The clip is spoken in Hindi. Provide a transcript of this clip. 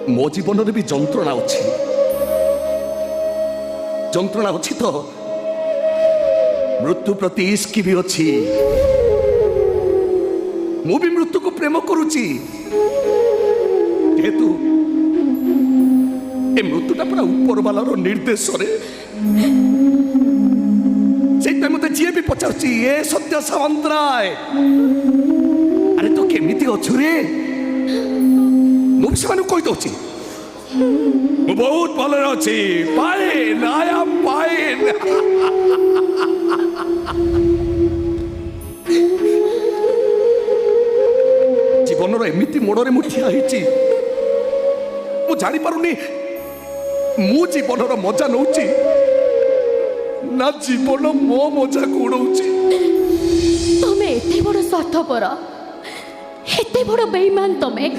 मो जीवन भी जंत्रणा अच्छी तो मृत्यु प्रति इश्क भी अच्छी मु भी मृत्यु को प्रेम करुची जेहेतु ए मृत्युटा पूरा ऊपर वाला निर्देश मत जी भी पचार ए सत्य सामंतराय अरे तो केमिति अच्छु रे मुझे कही दौची बहुत भल अच्छी पाइन आई एम पाइन जीवन एमती मोड़े मुठिया मु जानी पारुनी मु जीवन मजा नौ ना जीवन मो मजा को उड़ौची तमे एते बड़ स्वार्थपर एते बड़ बेईमान तमे